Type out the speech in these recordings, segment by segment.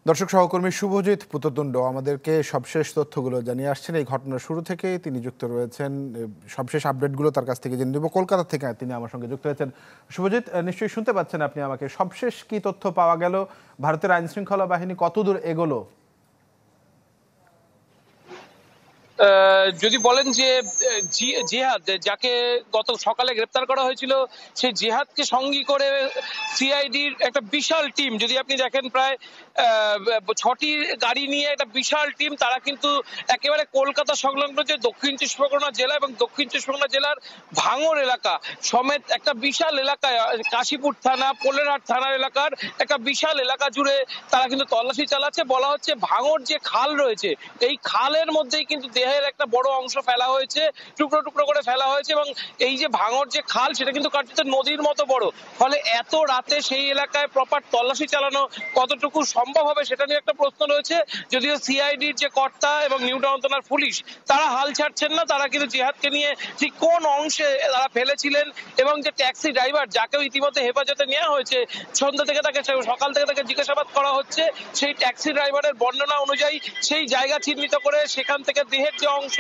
দর্শক সহকর্মী শুভজিৎ পুততুণ্ড আমাদেরকে সবশেষ তথ্যগুলো জানিয়ে আসছেন। এই ঘটনার শুরু থেকেই তিনি যুক্ত রয়েছেন, সবশেষ আপডেটগুলো তার কাছ থেকে জেনে নেব। কলকাতা থেকে তিনি আমার সঙ্গে যুক্ত হয়েছেন। শুভজিৎ, নিশ্চয়ই শুনতে পাচ্ছেন আপনি আমাকে। সবশেষ কি তথ্য পাওয়া গেল? ভারতের আইন শৃঙ্খলা বাহিনী কতদূর এগোলো? যদি বলেন যে জিহাদ যাকে গত সকালে গ্রেপ্তার করা হয়েছিল, সেই জিহাদকে সঙ্গী করে সিআইডির একটা বিশাল টিম, যদি আপনি দেখেন প্রায় 6টি গাড়ি নিয়ে একটা বিশাল টিম, তারা কিন্তু একেবারে কলকাতা সংলগ্ন যে দক্ষিণ চব্বিশ পরগনা জেলা এবং দক্ষিণ চব্বিশ পরগনা জেলার ভাঙড় এলাকা সমেত একটা বিশাল এলাকায়, কাশীপুর থানা, পোলেরহাট থানার এলাকার একটা বিশাল এলাকা জুড়ে তারা কিন্তু তল্লাশি চালাচ্ছে। বলা হচ্ছে ভাঙড় যে খাল রয়েছে, এই খালের মধ্যেই কিন্তু দেহের একটা বড় অংশ ফেলা হয়েছে, টুকরো টুকরো করে ফেলা হয়েছে। এবং এই যে ভাঙড় যে খাল, সেটা কিন্তু কার্যত নদীর মতো বড়। ফলে এত রাতে সেই এলাকায় প্রপার তল্লাশি চালানো কতটুকু সম্ভব হবে সেটা নিয়ে একটা প্রশ্ন রয়েছে। যদিও সিআইডির যে কর্তা এবং নিউ টাউন থানার পুলিশ, তারা হাল ছাড়ছেন না। তারা কিন্তু জিহাদকে নিয়ে ঠিক কোন অংশে তারা ফেলেছিলেন, এবং যে ট্যাক্সি ড্রাইভার যাকেও ইতিমধ্যে হেফাজতে নেওয়া হয়েছে, সন্ধ্যা থেকে তাকে, সকাল থেকে তাকে জিজ্ঞাসাবাদ করা হচ্ছে, সেই ট্যাক্সি ড্রাইভারের বর্ণনা অনুযায়ী সেই জায়গা চিহ্নিত করে সেখান থেকে দেহের যে অংশ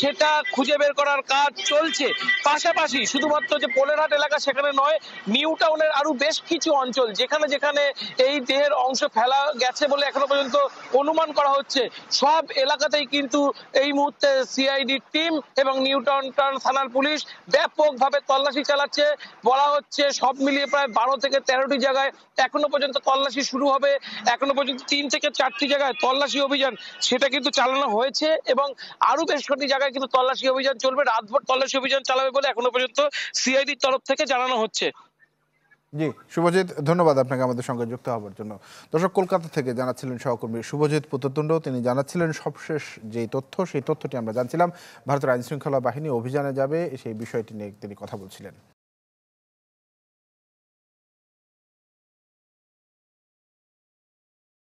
সেটা খুঁজে বের করার কাজ চলছে। পাশাপাশি শুধুমাত্র যে পোলেরহাট এলাকা সেখানে নয়, নিউ টাউনের আরো বেশ কিছু অঞ্চল যেখানে যেখানে এই দেহের অংশ ফেলা গেছে বলে এখনো পর্যন্ত অনুমান করা হচ্ছে, সব এলাকাতেই কিন্তু এই মুহূর্তে সিআইডি টিম এবং নিউ টাউন থানার পুলিশ ব্যাপকভাবে তল্লাশি চালাচ্ছে। বলা হচ্ছে সব মিলিয়ে প্রায় 12 থেকে 13টি জায়গায় এখনো পর্যন্ত তল্লাশি শুরু হবে। এখনো পর্যন্ত 3 থেকে 4টি জায়গায় তল্লাশি অভিযান সেটা কিন্তু চালানো হয়েছে, এবং আরো বেশ কয়েকটি জায়গায় কিন্তু তল্লাশি অভিযান চলবে। রাতভর তল্লাশি অভিযান চালাবে বলে এখনো পর্যন্ত সিআইডির তরফ থেকে জানানো হচ্ছে। জি শুভজিৎ, ধন্যবাদ আপনাকে আমাদের সঙ্গে যুক্ত হওয়ার জন্য। দর্শক, কলকাতা থেকে জানাচ্ছিলেন সহকর্মী শুভজিৎ পুততুণ্ড। তিনি জানাচ্ছিলেন সবশেষ যেই তথ্য, সেই তথ্যটি আমরা জানছিলাম। ভারতের আইন শৃঙ্খলা বাহিনী অভিযানে যাবে, সেই বিষয়টি নিয়ে তিনি কথা বলছিলেন।